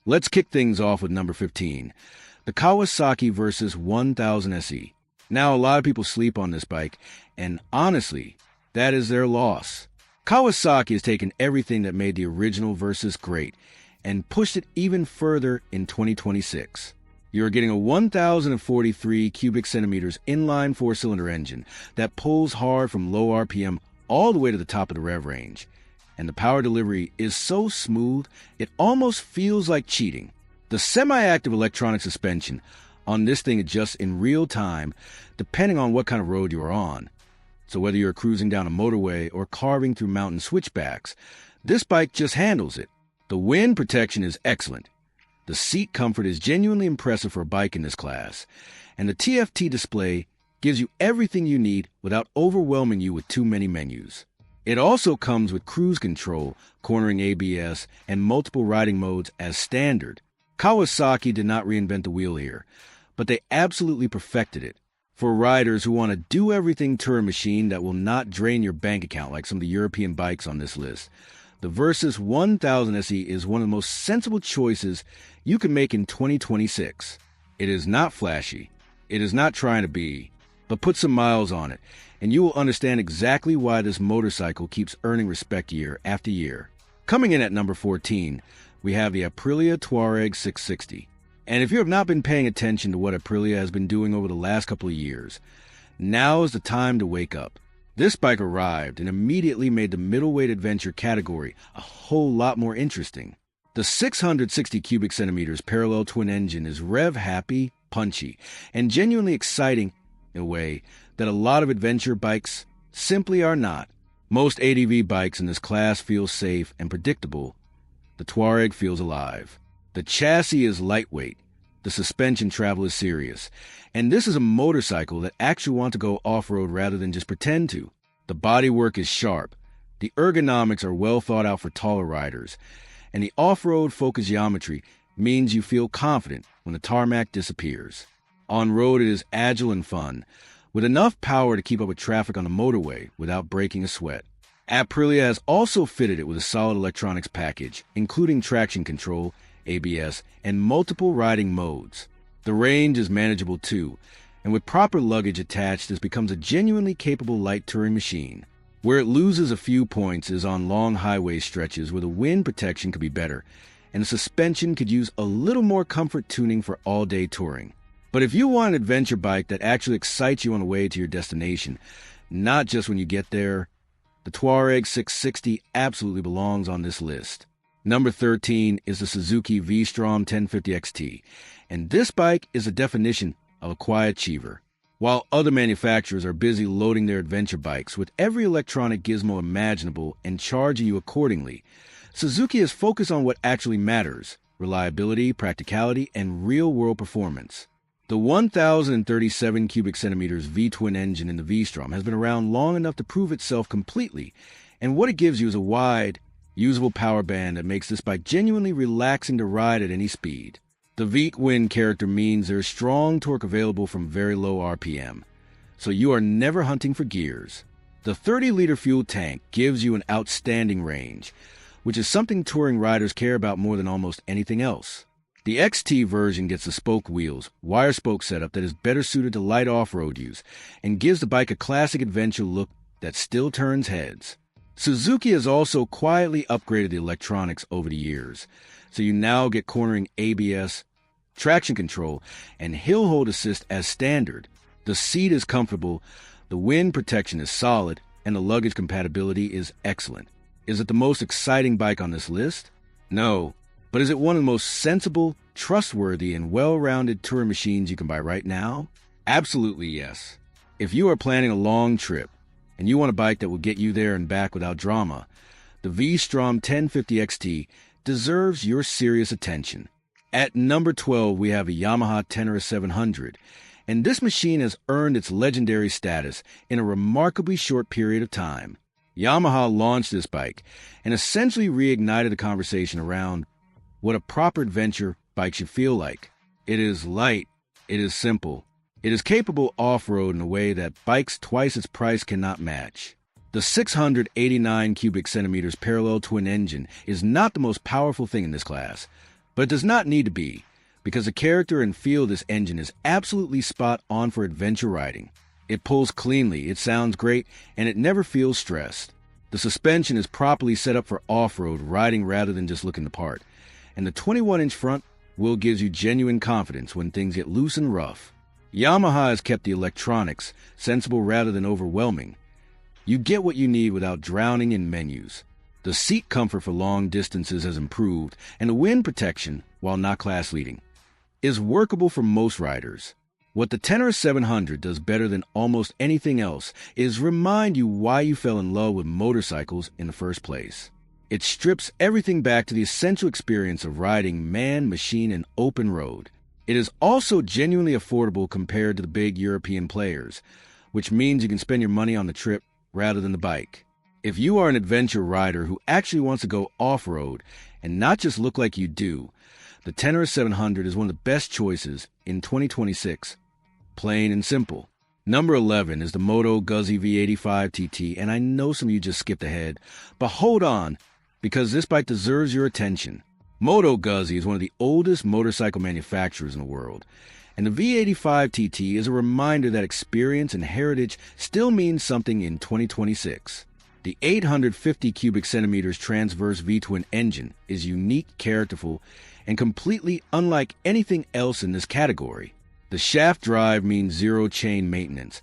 Let's kick things off with number 15, the Kawasaki versus 1000 SE. Now, a lot of people sleep on this bike, and honestly, that is their loss. Kawasaki has taken everything that made the original Versus great and pushed it even further in 2026. You're getting a 1,043 cubic centimeters inline four-cylinder engine that pulls hard from low RPM all the way to the top of the rev range. And the power delivery is so smooth, it almost feels like cheating. The semi-active electronic suspension on this thing adjusts in real time, depending on what kind of road you are on. So whether you're cruising down a motorway or carving through mountain switchbacks, this bike just handles it. The wind protection is excellent. The seat comfort is genuinely impressive for a bike in this class. And the TFT display gives you everything you need without overwhelming you with too many menus. It also comes with cruise control, cornering ABS, and multiple riding modes as standard. Kawasaki did not reinvent the wheel here, but they absolutely perfected it. For riders who want a do-everything touring machine that will not drain your bank account like some of the European bikes on this list, the Versus 1000 SE is one of the most sensible choices you can make in 2026. It is not flashy. It is not trying to be, but put some miles on it, and you will understand exactly why this motorcycle keeps earning respect year after year. Coming in at number 14, we have the Aprilia Touareg 660. And if you have not been paying attention to what Aprilia has been doing over the last couple of years, now is the time to wake up. This bike arrived and immediately made the middleweight adventure category a whole lot more interesting. The 660 cubic centimeters parallel twin engine is rev-happy, punchy, and genuinely exciting in a way that a lot of adventure bikes simply are not. Most ADV bikes in this class feel safe and predictable. The Touareg feels alive. The chassis is lightweight. The suspension travel is serious. And this is a motorcycle that actually wants to go off-road rather than just pretend to. The bodywork is sharp. The ergonomics are well thought out for taller riders. And the off-road focus geometry means you feel confident when the tarmac disappears. On-road it is agile and fun, with enough power to keep up with traffic on the motorway without breaking a sweat. Aprilia has also fitted it with a solid electronics package, including traction control, ABS, and multiple riding modes. The range is manageable too, and with proper luggage attached, this becomes a genuinely capable light touring machine. Where it loses a few points is on long highway stretches where the wind protection could be better, and the suspension could use a little more comfort tuning for all-day touring. But if you want an adventure bike that actually excites you on the way to your destination, not just when you get there, the Touareg 660 absolutely belongs on this list. Number 13 is the Suzuki V-Strom 1050 XT, and this bike is a definition of a quiet achiever. While other manufacturers are busy loading their adventure bikes with every electronic gizmo imaginable and charging you accordingly, Suzuki is focused on what actually matters: reliability, practicality, and real-world performance. The 1,037 cubic centimeters V-twin engine in the V-Strom has been around long enough to prove itself completely, and what it gives you is a wide, usable power band that makes this bike genuinely relaxing to ride at any speed. The V-twin character means there is strong torque available from very low RPM, so you are never hunting for gears. The 30-liter fuel tank gives you an outstanding range, which is something touring riders care about more than almost anything else. The XT version gets the spoke wheels, wire spoke setup that is better suited to light off-road use, and gives the bike a classic adventure look that still turns heads. Suzuki has also quietly upgraded the electronics over the years, so you now get cornering ABS, traction control, and hill hold assist as standard. The seat is comfortable, the wind protection is solid, and the luggage compatibility is excellent. Is it the most exciting bike on this list? No, but is it one of the most sensible, trustworthy, and well-rounded touring machines you can buy right now? Absolutely yes. If you are planning a long trip, and you want a bike that will get you there and back without drama, the V-Strom 1050 XT deserves your serious attention. At number 12, we have a Yamaha Tenere 700, and this machine has earned its legendary status in a remarkably short period of time. Yamaha launched this bike and essentially reignited the conversation around what a proper adventure bike should feel like. It is light, it is simple, it is capable off-road in a way that bikes twice its price cannot match. The 689 cubic centimeters parallel twin engine is not the most powerful thing in this class, But it does not need to be, because the character and feel of this engine is absolutely spot on for adventure riding. It pulls cleanly, it sounds great, and it never feels stressed. The suspension is properly set up for off-road riding rather than just looking the part. And the 21-inch front wheel gives you genuine confidence when things get loose and rough. Yamaha has kept the electronics sensible rather than overwhelming. You get what you need without drowning in menus. The seat comfort for long distances has improved, and the wind protection, while not class-leading, is workable for most riders. What the Tenere 700 does better than almost anything else is remind you why you fell in love with motorcycles in the first place. It strips everything back to the essential experience of riding man, machine, and open road. It is also genuinely affordable compared to the big European players, which means you can spend your money on the trip rather than the bike. If you are an adventure rider who actually wants to go off-road and not just look like you do, the Tenere 700 is one of the best choices in 2026. Plain and simple. Number 11 is the Moto Guzzi V85 TT, and I know some of you just skipped ahead, but hold on, because this bike deserves your attention. Moto Guzzi is one of the oldest motorcycle manufacturers in the world, and the V85 TT is a reminder that experience and heritage still means something in 2026. The 850 cubic centimeters transverse V-twin engine is unique, characterful, and completely unlike anything else in this category. The shaft drive means zero chain maintenance,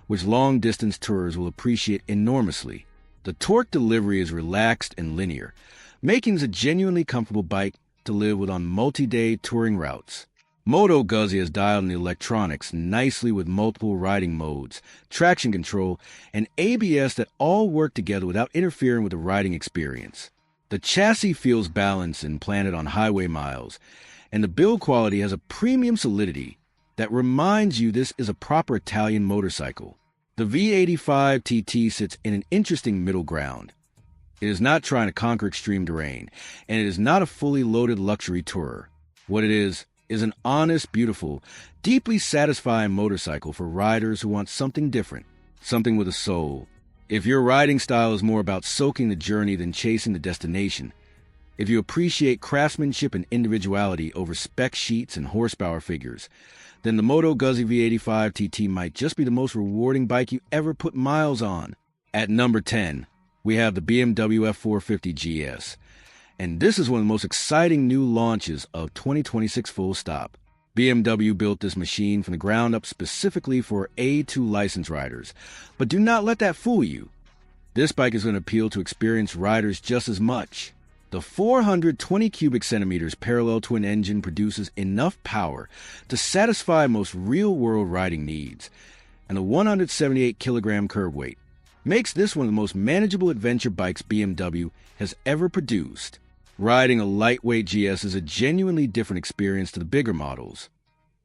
which long-distance tourers will appreciate enormously. The torque delivery is relaxed and linear, making this a genuinely comfortable bike to live with on multi-day touring routes. Moto Guzzi has dialed in the electronics nicely with multiple riding modes, traction control, and ABS that all work together without interfering with the riding experience. The chassis feels balanced and planted on highway miles, and the build quality has a premium solidity that reminds you this is a proper Italian motorcycle. The V85 TT sits in an interesting middle ground. It is not trying to conquer extreme terrain, and it is not a fully loaded luxury tourer. What it is an honest, beautiful, deeply satisfying motorcycle for riders who want something different, something with a soul. If your riding style is more about soaking the journey than chasing the destination, if you appreciate craftsmanship and individuality over spec sheets and horsepower figures, then the Moto Guzzi V85 TT might just be the most rewarding bike you ever put miles on. At number 10, we have the BMW F450 GS. And this is one of the most exciting new launches of 2026 full stop. BMW built this machine from the ground up specifically for A2 license riders. But do not let that fool you. This bike is going to appeal to experienced riders just as much. The 420 cubic centimeters parallel twin engine produces enough power to satisfy most real-world riding needs, and the 178 kilogram curb weight makes this one of the most manageable adventure bikes BMW has ever produced. Riding a lightweight GS is a genuinely different experience to the bigger models.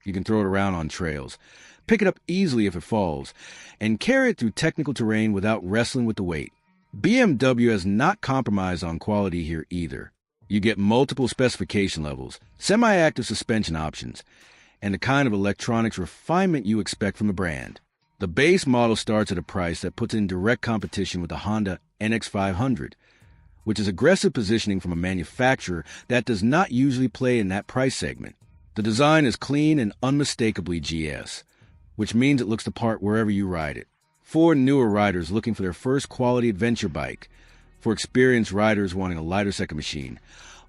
You can throw it around on trails, pick it up easily if it falls, and carry it through technical terrain without wrestling with the weight. BMW has not compromised on quality here either. You get multiple specification levels, semi-active suspension options, and the kind of electronics refinement you expect from the brand. The base model starts at a price that puts it in direct competition with the Honda NX500, which is aggressive positioning from a manufacturer that does not usually play in that price segment. The design is clean and unmistakably GS, which means it looks the part wherever you ride it. For newer riders looking for their first quality adventure bike, for experienced riders wanting a lighter second machine,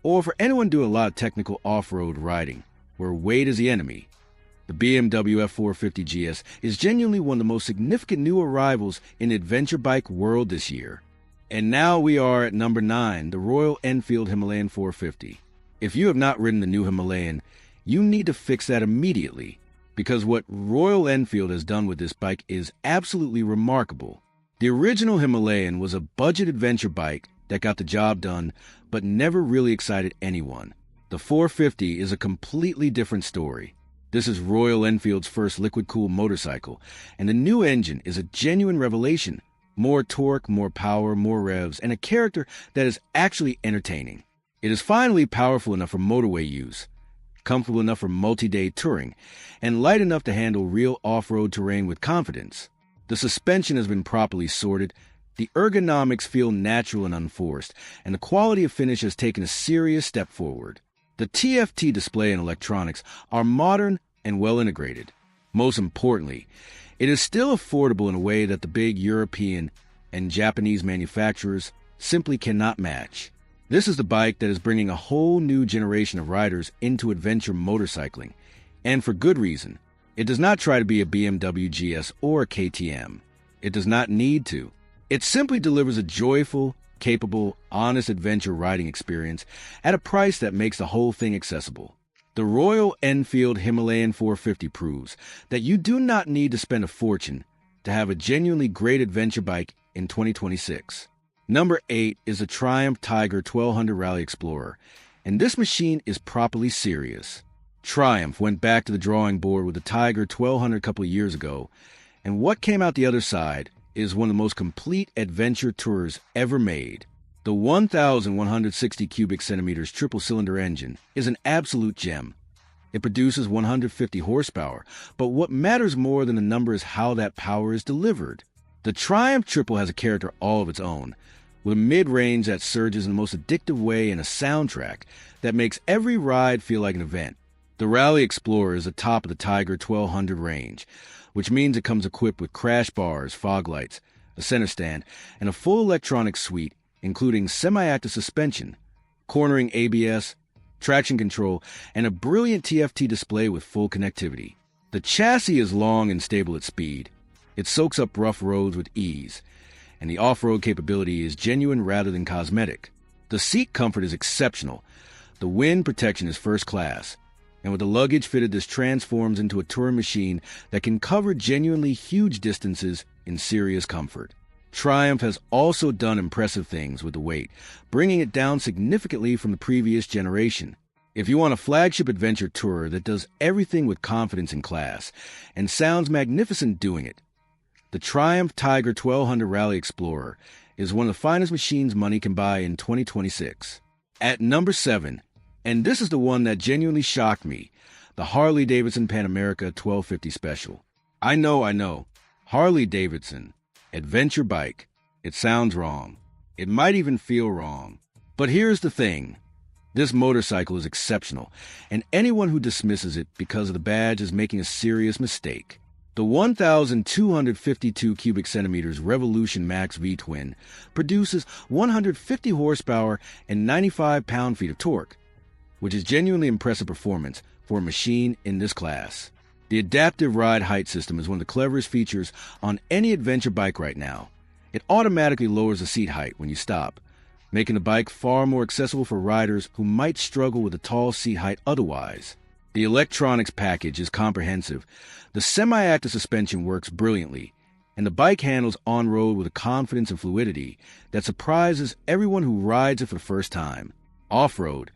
or for anyone doing a lot of technical off-road riding, where weight is the enemy, the BMW F450 GS is genuinely one of the most significant new arrivals in the adventure bike world this year. And now we are at number 9, the Royal Enfield Himalayan 450. If you have not ridden the new Himalayan, you need to fix that immediately, because what Royal Enfield has done with this bike is absolutely remarkable. The original Himalayan was a budget adventure bike that got the job done, but never really excited anyone. The 450 is a completely different story. This is Royal Enfield's first liquid-cooled motorcycle, and the new engine is a genuine revelation. More torque, more power, more revs, and a character that is actually entertaining. It is finally powerful enough for motorway use, comfortable enough for multi-day touring, and light enough to handle real off-road terrain with confidence. The suspension has been properly sorted, the ergonomics feel natural and unforced, and the quality of finish has taken a serious step forward. The TFT display and electronics are modern and well integrated. Most importantly, it is still affordable in a way that the big European and Japanese manufacturers simply cannot match. This is the bike that is bringing a whole new generation of riders into adventure motorcycling, and for good reason. It does not try to be a BMW GS or a KTM. It does not need to. It simply delivers a joyful, capable, honest adventure riding experience at a price that makes the whole thing accessible. The Royal Enfield Himalayan 450 proves that you do not need to spend a fortune to have a genuinely great adventure bike in 2026. Number 8 is the Triumph Tiger 1200 Rally Explorer, and this machine is properly serious. Triumph went back to the drawing board with the Tiger 1200 a couple of years ago, and what came out the other side is one of the most complete adventure tours ever made. The 1,160 cubic centimeters triple-cylinder engine is an absolute gem. It produces 150 horsepower, but what matters more than the number is how that power is delivered. The Triumph Triple has a character all of its own, with a mid-range that surges in the most addictive way and a soundtrack that makes every ride feel like an event. The Rally Explorer is the top of the Tiger 1200 range, which means it comes equipped with crash bars, fog lights, a center stand, and a full electronic suite, including semi-active suspension, cornering ABS, traction control, and a brilliant TFT display with full connectivity. The chassis is long and stable at speed. It soaks up rough roads with ease, and the off-road capability is genuine rather than cosmetic. The seat comfort is exceptional. The wind protection is first class. And with the luggage fitted, this transforms into a touring machine that can cover genuinely huge distances in serious comfort. Triumph has also done impressive things with the weight, bringing it down significantly from the previous generation. If you want a flagship adventure tourer that does everything with confidence and class, and sounds magnificent doing it, the Triumph Tiger 1200 Rally Explorer is one of the finest machines money can buy in 2026. At number 7, and this is the one that genuinely shocked me, the Harley-Davidson Pan America 1250 Special. I know. Harley-Davidson, adventure bike. It sounds wrong. It might even feel wrong. But here's the thing. This motorcycle is exceptional, and anyone who dismisses it because of the badge is making a serious mistake. The 1,252 cubic centimeters Revolution Max V-twin produces 150 horsepower and 95 pound-feet of torque, which is genuinely impressive performance for a machine in this class. The adaptive ride height system is one of the cleverest features on any adventure bike right now. It automatically lowers the seat height when you stop, making the bike far more accessible for riders who might struggle with a tall seat height otherwise. The electronics package is comprehensive. The semi-active suspension works brilliantly, and the bike handles on-road with a confidence and fluidity that surprises everyone who rides it for the first time. Off-road,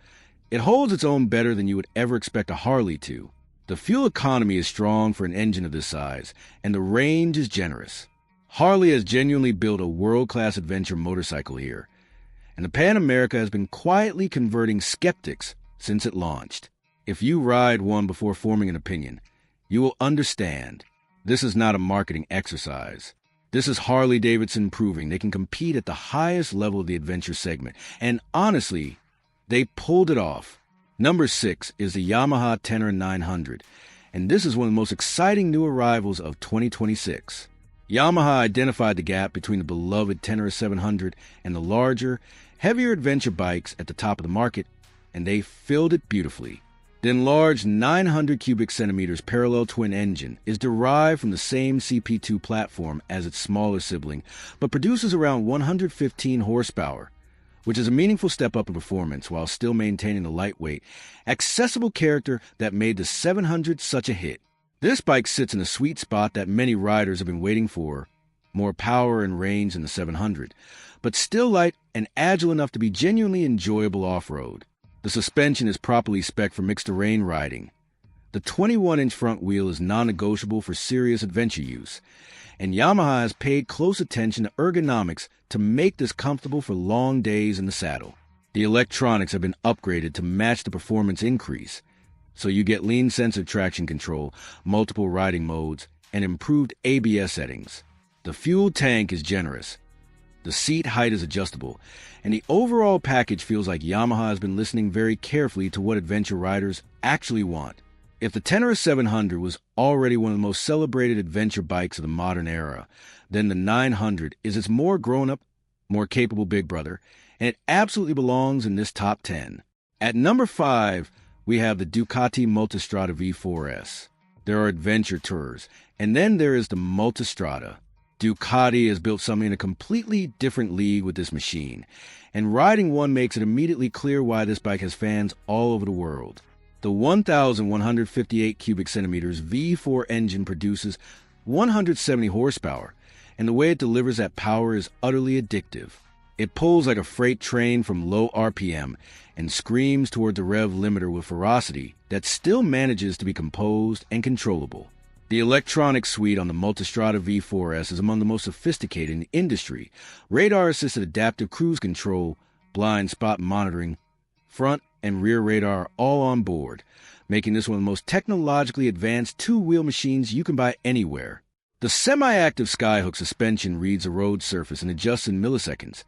it holds its own better than you would ever expect a Harley to. The fuel economy is strong for an engine of this size, and the range is generous. Harley has genuinely built a world-class adventure motorcycle here, and the Pan America has been quietly converting skeptics since it launched. If you ride one before forming an opinion, you will understand. This is not a marketing exercise. This is Harley-Davidson proving they can compete at the highest level of the adventure segment, and honestly, they pulled it off. Number 6 is the Yamaha Tenor 900, and this is one of the most exciting new arrivals of 2026. Yamaha identified the gap between the beloved Tenor 700 and the larger, heavier adventure bikes at the top of the market, and they filled it beautifully. The enlarged 900 cubic centimeters parallel twin engine is derived from the same CP2 platform as its smaller sibling, but produces around 115 horsepower, which is a meaningful step up in performance while still maintaining the lightweight, accessible character that made the 700 such a hit. This bike sits in a sweet spot that many riders have been waiting for, more power and range than the 700, but still light and agile enough to be genuinely enjoyable off-road. The suspension is properly spec'd for mixed terrain riding. The 21-inch front wheel is non-negotiable for serious adventure use, and Yamaha has paid close attention to ergonomics to make this comfortable for long days in the saddle. The electronics have been upgraded to match the performance increase, so you get lean sensor traction control, multiple riding modes, and improved ABS settings. The fuel tank is generous, The seat height is adjustable, and the overall package feels like Yamaha has been listening very carefully to what adventure riders actually want. If the Tenere 700 was already one of the most celebrated adventure bikes of the modern era, then the 900 is its more grown-up, more capable big brother, and it absolutely belongs in this top 10. At number 5, we have the Ducati Multistrada V4S. There are adventure tours, and then there is the Multistrada. Ducati has built something in a completely different league with this machine, and riding one makes it immediately clear why this bike has fans all over the world. The 1,158 cubic centimeters V4 engine produces 170 horsepower, and the way it delivers that power is utterly addictive. It pulls like a freight train from low RPM and screams toward the rev limiter with ferocity that still manages to be composed and controllable. The electronic suite on the Multistrada V4S is among the most sophisticated in the industry. Radar-assisted adaptive cruise control, blind spot monitoring, front and rear radar all on board, making this one of the most technologically advanced two-wheel machines you can buy anywhere. The semi-active skyhook suspension reads a road surface and adjusts in milliseconds,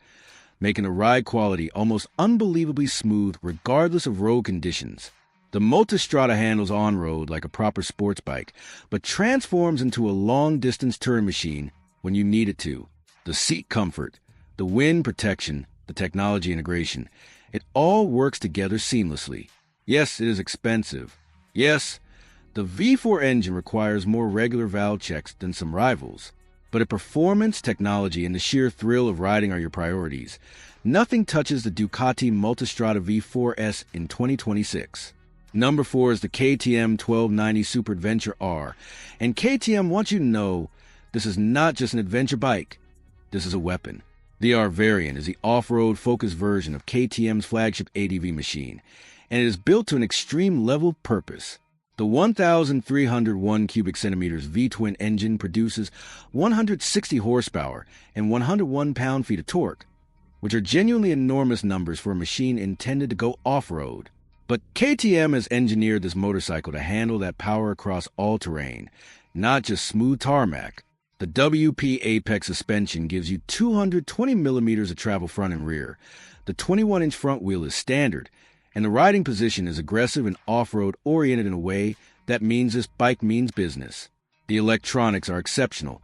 making the ride quality almost unbelievably smooth regardless of road conditions. The Multistrada handles on-road like a proper sports bike, but transforms into a long-distance touring machine when you need it to. The seat comfort, the wind protection, the technology integration, it all works together seamlessly. Yes, it is expensive. Yes, the V4 engine requires more regular valve checks than some rivals. But if performance, technology, and the sheer thrill of riding are your priorities, nothing touches the Ducati Multistrada V4S in 2026. Number 4 is the KTM 1290 Super Adventure R, and KTM wants you to know this is not just an adventure bike, this is a weapon. The R variant is the off-road focused version of KTM's flagship ADV machine, and it is built to an extreme level of purpose. The 1,301 cubic centimeters V-twin engine produces 160 horsepower and 101 pound-feet of torque, which are genuinely enormous numbers for a machine intended to go off-road. But KTM has engineered this motorcycle to handle that power across all terrain, not just smooth tarmac. The WP Apex suspension gives you 220 millimeters of travel front and rear. The 21-inch front wheel is standard, and the riding position is aggressive and off-road oriented in a way that means this bike means business. The electronics are exceptional.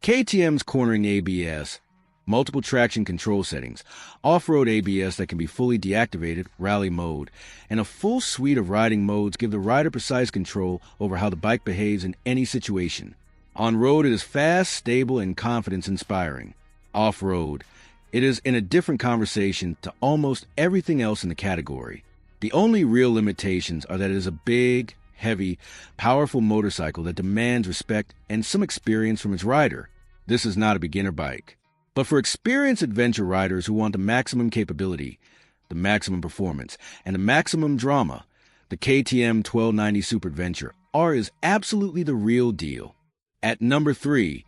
KTM's cornering ABS, multiple traction control settings, off-road ABS that can be fully deactivated, rally mode, and a full suite of riding modes give the rider precise control over how the bike behaves in any situation. On-road, it is fast, stable, and confidence-inspiring. Off-road, it is in a different conversation to almost everything else in the category. The only real limitations are that it is a big, heavy, powerful motorcycle that demands respect and some experience from its rider. This is not a beginner bike. But for experienced adventure riders who want the maximum capability, the maximum performance, and the maximum drama, the KTM 1290 Super Adventure R is absolutely the real deal. At number 3,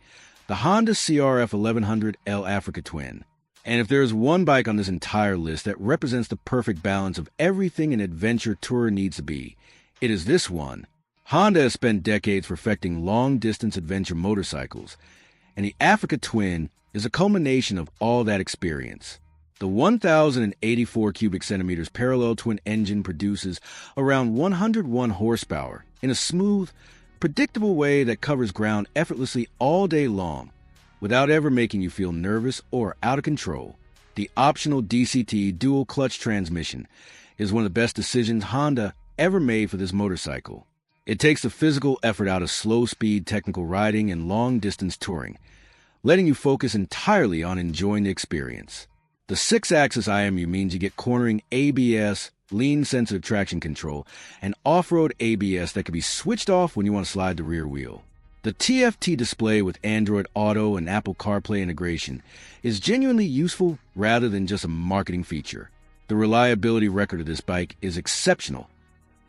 the Honda CRF 1100L Africa Twin. And if there is one bike on this entire list that represents the perfect balance of everything an adventure tourer needs to be, it is this one. Honda has spent decades perfecting long-distance adventure motorcycles, and the Africa Twin is a culmination of all that experience. The 1,084 cubic centimeters parallel twin engine produces around 101 horsepower in a smooth, predictable way that covers ground effortlessly all day long, without ever making you feel nervous or out of control. The optional DCT dual clutch transmission is one of the best decisions Honda ever made for this motorcycle. It takes the physical effort out of slow-speed technical riding and long-distance touring, letting you focus entirely on enjoying the experience. The 6-axis IMU means you get cornering ABS, lean-sensitive traction control, and off-road ABS that can be switched off when you want to slide the rear wheel. The TFT display with Android Auto and Apple CarPlay integration is genuinely useful rather than just a marketing feature. The reliability record of this bike is exceptional.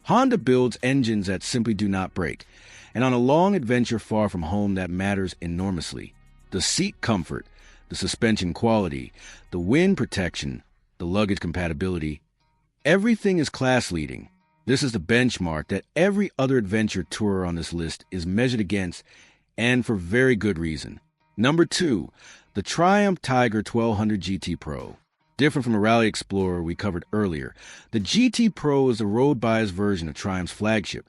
Honda builds engines that simply do not break, and on a long adventure far from home that matters enormously. The seat comfort, the suspension quality, the wind protection, the luggage compatibility, everything is class-leading. This is the benchmark that every other adventure tourer on this list is measured against, and for very good reason. Number 2, the Triumph Tiger 1200 GT Pro. Different from the Rally Explorer we covered earlier, the GT Pro is a road-biased version of Triumph's flagship,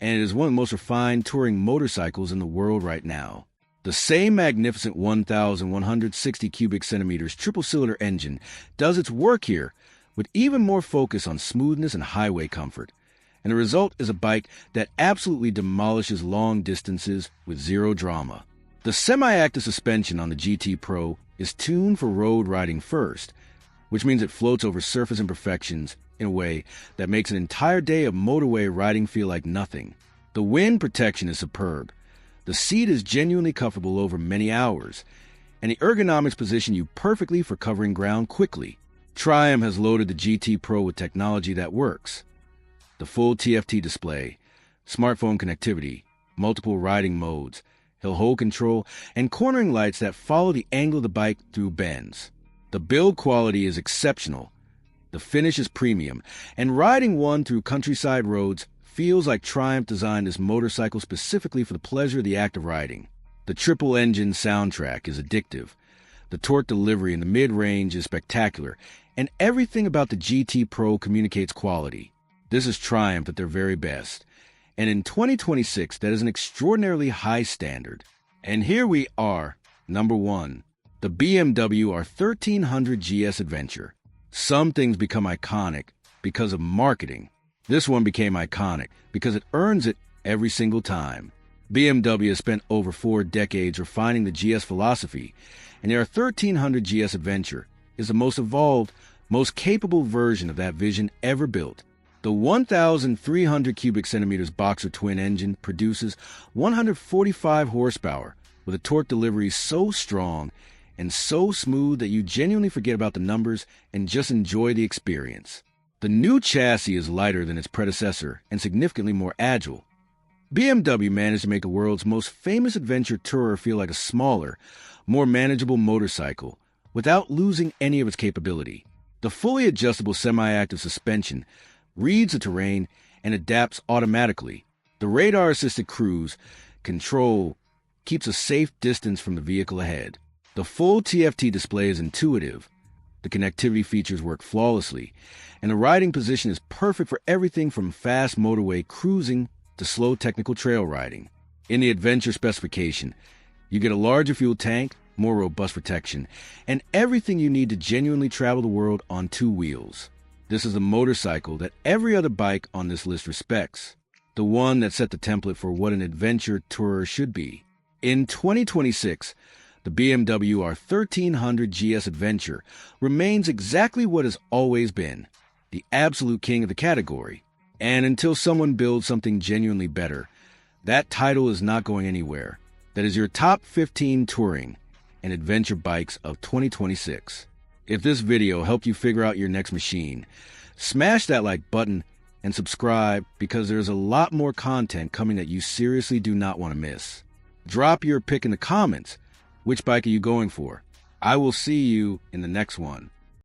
and it is one of the most refined touring motorcycles in the world right now. The same magnificent 1,160 cubic centimeters triple-cylinder engine does its work here, with even more focus on smoothness and highway comfort. And the result is a bike that absolutely demolishes long distances with zero drama. The semi-active suspension on the GT Pro is tuned for road riding first, which means it floats over surface imperfections in a way that makes an entire day of motorway riding feel like nothing. The wind protection is superb. The seat is genuinely comfortable over many hours, and the ergonomics position you perfectly for covering ground quickly. Triumph has loaded the GT Pro with technology that works. The full TFT display, smartphone connectivity, multiple riding modes, hill-hold control, and cornering lights that follow the angle of the bike through bends. The build quality is exceptional, the finish is premium, and riding one through countryside roads feels like Triumph designed this motorcycle specifically for the pleasure of the act of riding. The triple-engine soundtrack is addictive, the torque delivery in the mid-range is spectacular, and everything about the GT Pro communicates quality. This is Triumph at their very best, and in 2026 that is an extraordinarily high standard. And here we are, number 1. The BMW R1300 GS Adventure. Some things become iconic because of marketing. This one became iconic because it earns it every single time. BMW has spent over 4 decades refining the GS philosophy, and the R1300 GS Adventure is the most evolved, most capable version of that vision ever built. The 1,300 cubic centimeters boxer twin engine produces 145 horsepower with a torque delivery so strong and so smooth that you genuinely forget about the numbers and just enjoy the experience. The new chassis is lighter than its predecessor and significantly more agile. BMW managed to make the world's most famous adventure tourer feel like a smaller, more manageable motorcycle without losing any of its capability. The fully adjustable semi-active suspension reads the terrain and adapts automatically. The radar-assisted cruise control keeps a safe distance from the vehicle ahead. The full TFT display is intuitive, the connectivity features work flawlessly, and the riding position is perfect for everything from fast motorway cruising to slow technical trail riding. In the adventure specification, you get a larger fuel tank, more robust protection, and everything you need to genuinely travel the world on 2 wheels. This is a motorcycle that every other bike on this list respects, the one that set the template for what an adventure tourer should be. In 2026, the BMW R1300 GS Adventure remains exactly what has always been, the absolute king of the category. And until someone builds something genuinely better, that title is not going anywhere. That is your top 15 touring and adventure bikes of 2026. If this video helped you figure out your next machine, smash that like button and subscribe because there's a lot more content coming that you seriously do not want to miss. Drop your pick in the comments. Which bike are you going for? I will see you in the next one.